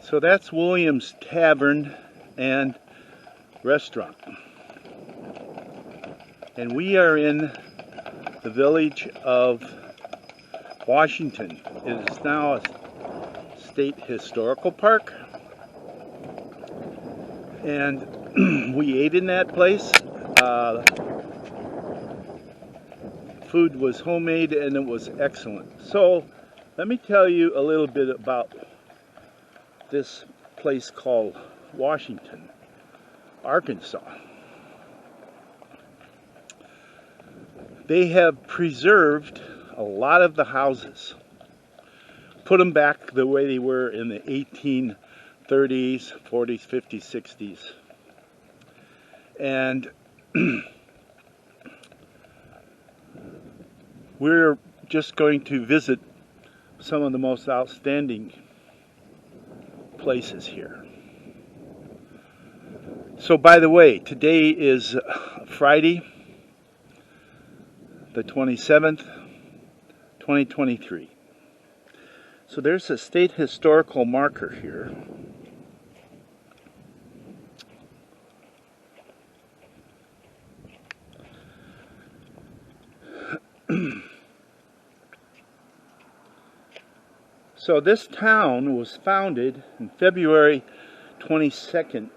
So that's Williams Tavern and Restaurant. And we are in the village of Washington. It is now a state historical park. And we ate in that place. Food was homemade and it was excellent. So let me tell you a little bit about this place called Washington, Arkansas. They have preserved a lot of the houses, put them back the way they were in the 1830s, 40s, 50s, 60s. And we're just going to visit some of the most outstanding places here. So by the way, today is Friday, the 27th, 2023. So there's a state historical marker here. So this town was founded in February 22nd,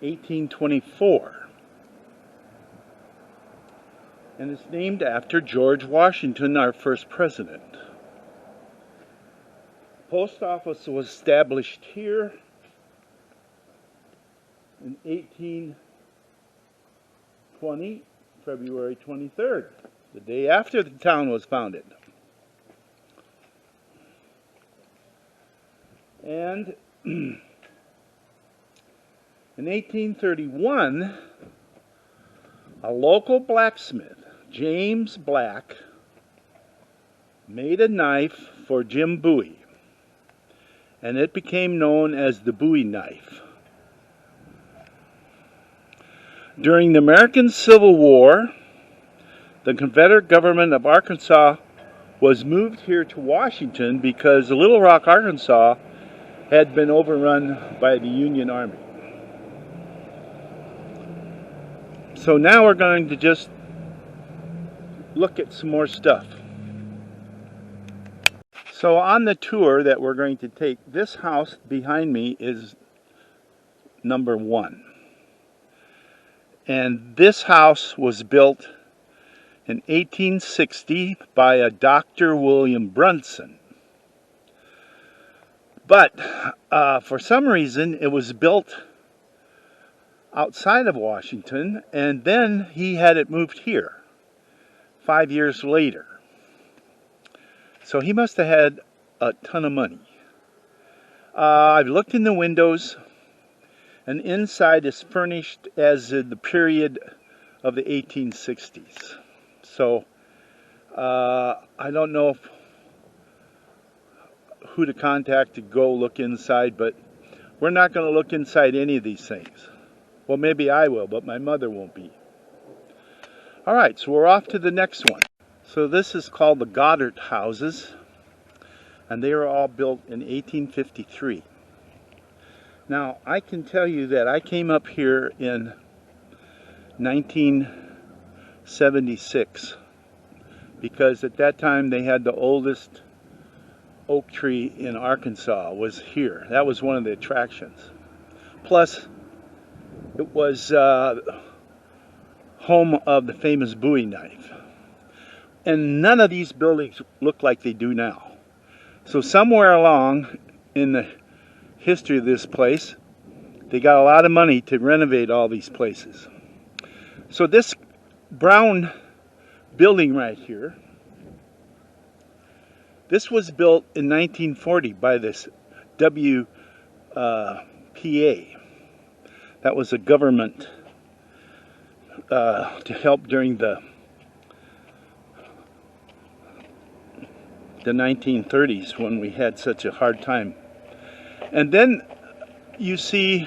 1824. And it's named after George Washington, our first president. Post office was established here in 1820, February 23rd, the day after the town was founded. And in 1831, a local blacksmith, James Black, made a knife for Jim Bowie, and it became known as the Bowie knife. During the American Civil War, the Confederate government of Arkansas was moved here to Washington because Little Rock, Arkansas had been overrun by the Union Army. So now we're going to just look at some more stuff. So on the tour that we're going to take, this house behind me is number 1. And this house was built in 1860 by a Dr. William Brunson. But for some reason it was built outside of Washington, and then he had it moved here 5 years later. So he must have had a ton of money. I've looked in the windows, and inside is furnished as in the period of the 1860s. So I don't know who to contact to go look inside, but we're not going to look inside any of these things. Well, maybe I will, but my mother won't be. Alright, so we're off to the next one. So this is called the Goddard houses, and they were all built in 1853. Now, I can tell you that I came up here in 1976 because at that time they had the oldest oak tree in Arkansas was here. That was one of the attractions. Plus, it was home of the famous Bowie knife. And none of these buildings look like they do now. So somewhere along in the history of this place, they got a lot of money to renovate all these places. So this brown building right here, this was built in 1940 by this WPA. That was a government to help during the 1930s when we had such a hard time. And then you see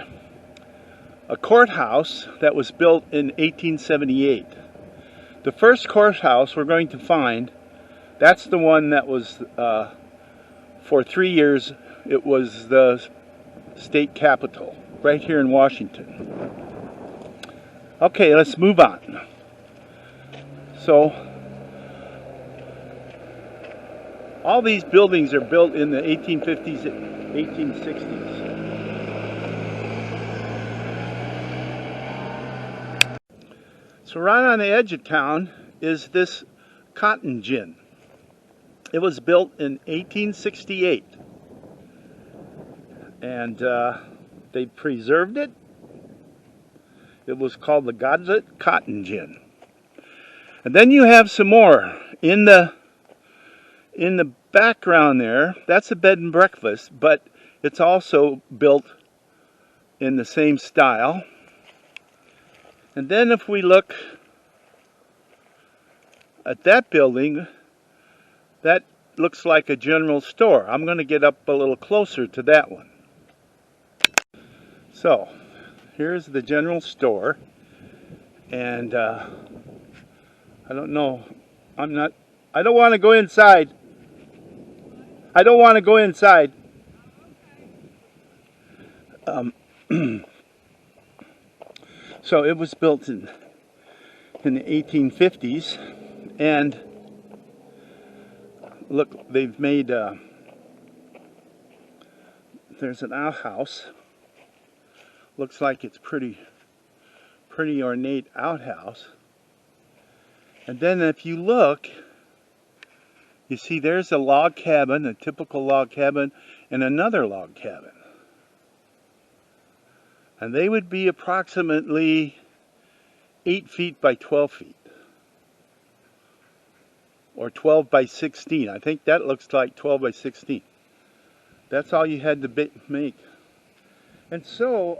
a courthouse that was built in 1878. The first courthouse we're going to find, that's the one that was for 3 years, it was the state capital, right here in Washington. Okay, let's move on. So, all these buildings are built in the 1850s, 1860s. So right on the edge of town is this cotton gin. It was built in 1868, and they preserved it. It was called the Godlet Cotton Gin. And then you have some more in the background there. That's a bed and breakfast, but it's also built in the same style. And then if we look at that building, that looks like a general store. I'm going to get up a little closer to that one. So, here's the general store. And I don't know. I don't want to go inside. I don't want to go inside. So it was built in the 1850s, and look, they've made there's an outhouse. Looks like it's pretty ornate outhouse. And then if you look, you see there's a log cabin, a typical log cabin, and another log cabin. And they would be approximately 8 feet by 12 feet. Or 12 by 16. I think that looks like 12 by 16. That's all you had to make. And so,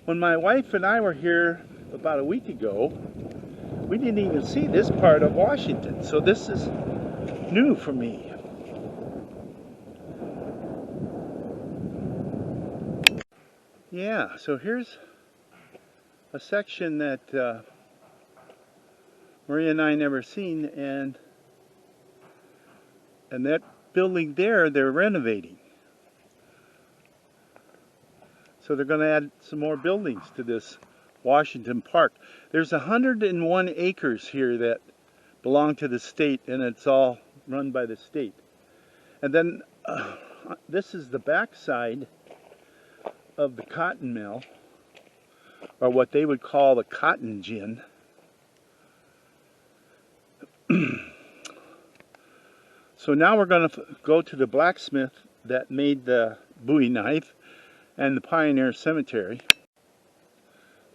when my wife and I were here about a week ago, we didn't even see this part of Washington. So this is new for me. Yeah, so here's a section that Maria and I never seen, and that building there, they're renovating. So they're going to add some more buildings to this Washington Park. There's 101 acres here that belong to the state, and it's all run by the state. And then this is the backside of the cotton mill, or what they would call the cotton gin. So now we're going to go to the blacksmith that made the Bowie knife and the Pioneer Cemetery.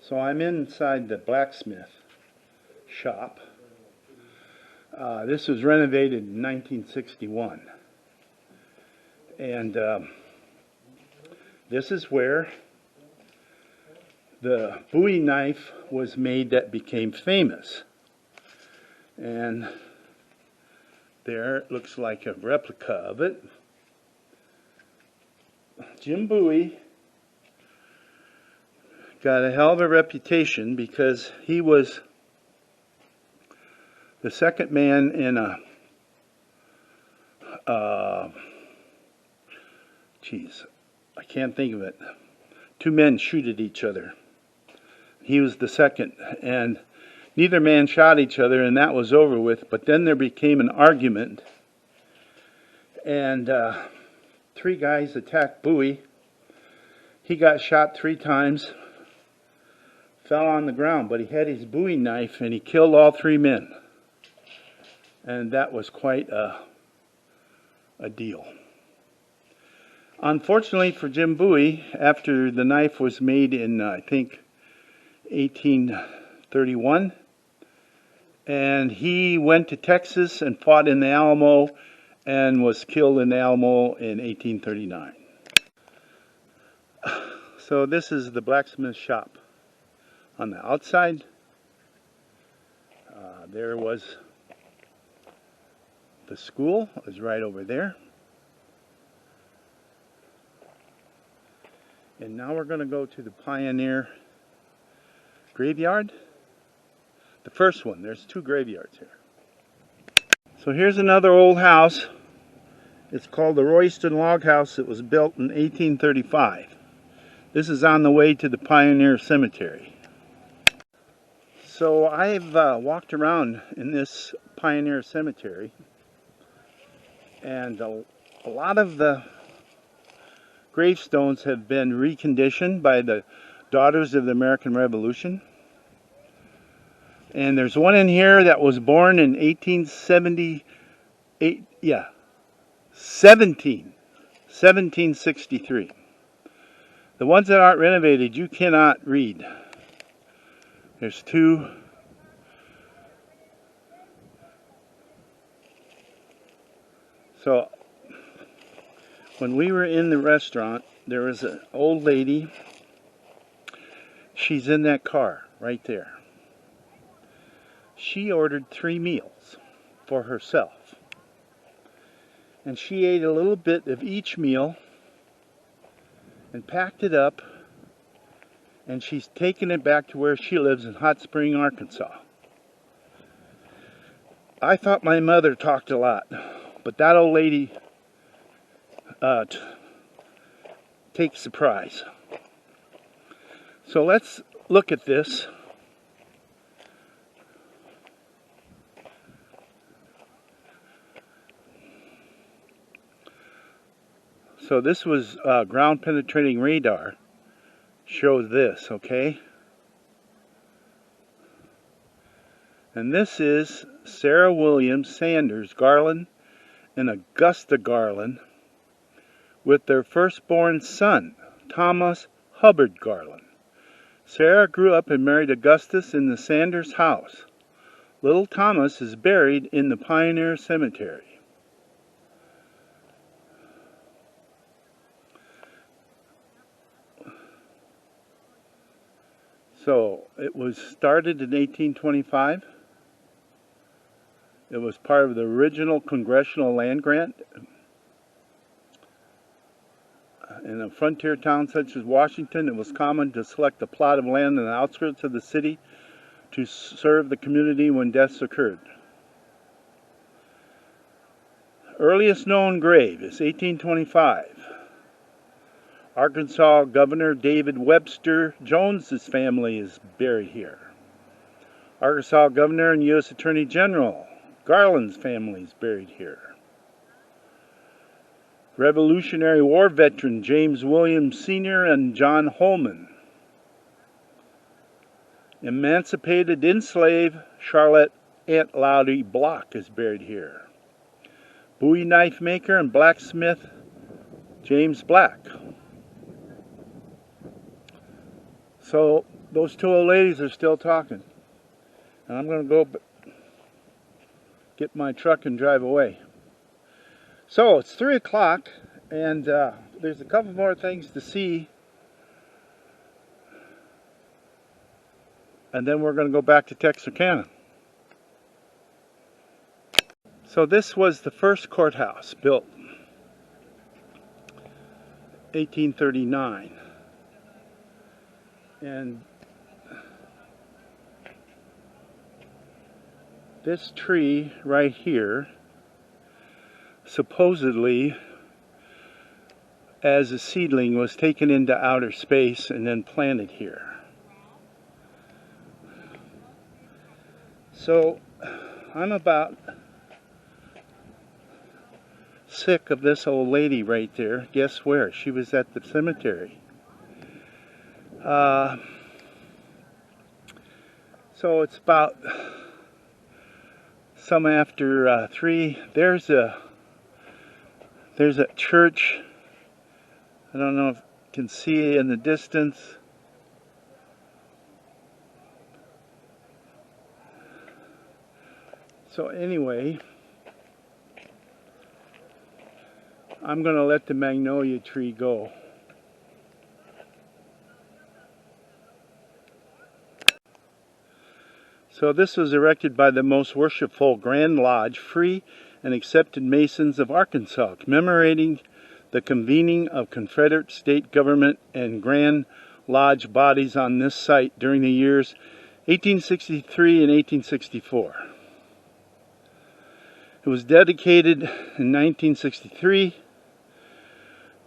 So I'm inside the blacksmith shop. This was renovated in 1961. And this is where the Bowie knife was made that became famous. And there it looks like a replica of it. Jim Bowie got a hell of a reputation because he was the second man in a I can't think of it. Two men shoot at each other. He was the second, and neither man shot each other, and that was over with. But then there became an argument, and 3 guys attacked Bowie. He got shot 3 times, fell on the ground, but he had his Bowie knife, and he killed all 3 men. And that was quite a deal. Unfortunately for Jim Bowie, after the knife was made in, I think, 1831, and he went to Texas and fought in the Alamo and was killed in the Alamo in 1839. So this is the blacksmith shop. On the outside, there was the school, is right over there. And now we're going to go to the Pioneer graveyard. The first one. There's 2 graveyards here. So here's another old house. It's called the Royston Log House. It was built in 1835. This is on the way to the Pioneer Cemetery. So I've walked around in this Pioneer Cemetery, and a lot of the gravestones have been reconditioned by the Daughters of the American Revolution. And there's one in here that was born in 1763. The ones that aren't renovated, you cannot read. There's two. So when we were in the restaurant, there was an old lady. She's in that car right there. She ordered 3 meals for herself. And she ate a little bit of each meal and packed it up, and she's taken it back to where she lives in Hot Spring, Arkansas. I thought my mother talked a lot, but that old lady takes the prize. So let's look at this. So this was ground penetrating radar. Showed this, okay? And this is Sarah Williams Sanders Garland and Augusta Garland with their firstborn son, Thomas Hubbard Garland. Sarah grew up and married Augustus in the Sanders house. Little Thomas is buried in the Pioneer Cemetery. So it was started in 1825. It was part of the original congressional land grant. In a frontier town such as Washington, it was common to select a plot of land in the outskirts of the city to serve the community when deaths occurred. Earliest known grave is 1825. Arkansas Governor David Webster Jones's family is buried here. Arkansas Governor and U.S. Attorney General Garland's family is buried here. Revolutionary War veteran James Williams Sr. and John Holman. Emancipated enslaved Charlotte Aunt Lottie Block is buried here. Bowie knife maker and blacksmith James Black. So those two old ladies are still talking. And I'm going to go get my truck and drive away. So it's 3 o'clock, and there's a couple more things to see. And then we're going to go back to Texarkana. So this was the first courthouse built 1839. And this tree right here, supposedly as a seedling, was taken into outer space and then planted here. So I'm about sick of this old lady right there. Guess where? She was at the cemetery. So it's about some after 3. There's a church. I don't know if you can see in the distance. So anyway, I'm going to let the magnolia tree go. So this was erected by the Most Worshipful Grand Lodge, Free and Accepted Masons of Arkansas, commemorating the convening of Confederate state government and Grand Lodge bodies on this site during the years 1863 and 1864. It was dedicated in 1963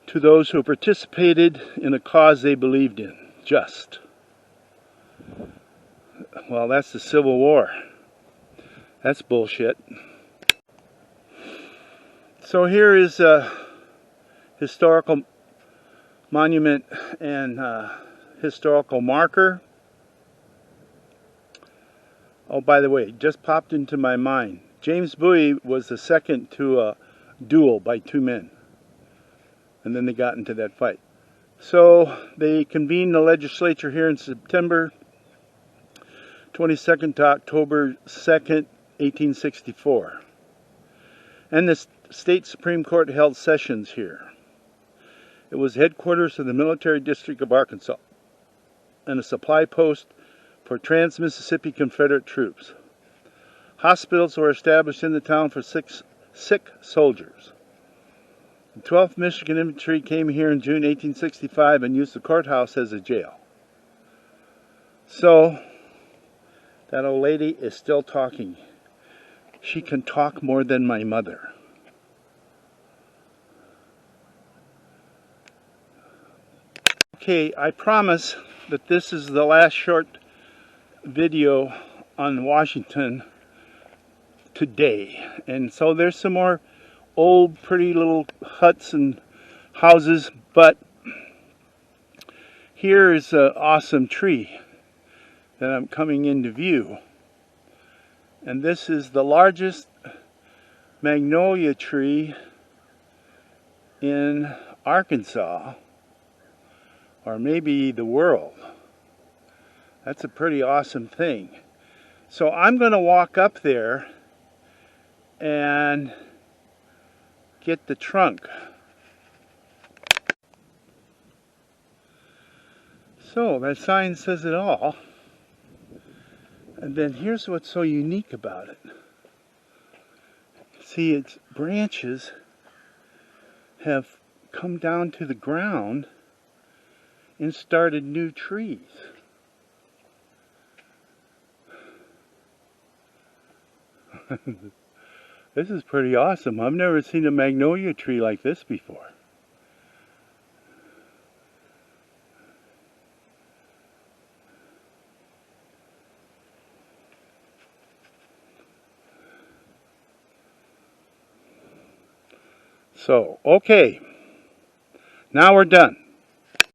to those who participated in a cause they believed in. Just. Well, that's the Civil War. That's bullshit. So here is a historical monument and historical marker. Oh, by the way, just popped into my mind. James Bowie was the second to a duel by two men. And then they got into that fight. So they convened the legislature here in September 22nd to October 2nd, 1864. And the state Supreme Court held sessions here. It was headquarters of the military district of Arkansas and a supply post for trans-Mississippi Confederate troops. Hospitals were established in the town for sick soldiers. The 12th Michigan Infantry came here in June 1865 and used the courthouse as a jail. So, that old lady is still talking. She can talk more than my mother. Okay, I promise that this is the last short video on Washington today. And so there's some more old pretty little huts and houses, but here is an awesome tree that I'm coming into view. And this is the largest magnolia tree in Arkansas, or maybe the world. That's a pretty awesome thing. So I'm going to walk up there and get the trunk. So that sign says it all. And then here's what's so unique about it. See, its branches have come down to the ground and started new trees. This is pretty awesome. I've never seen a magnolia tree like this before. So, okay. Now we're done.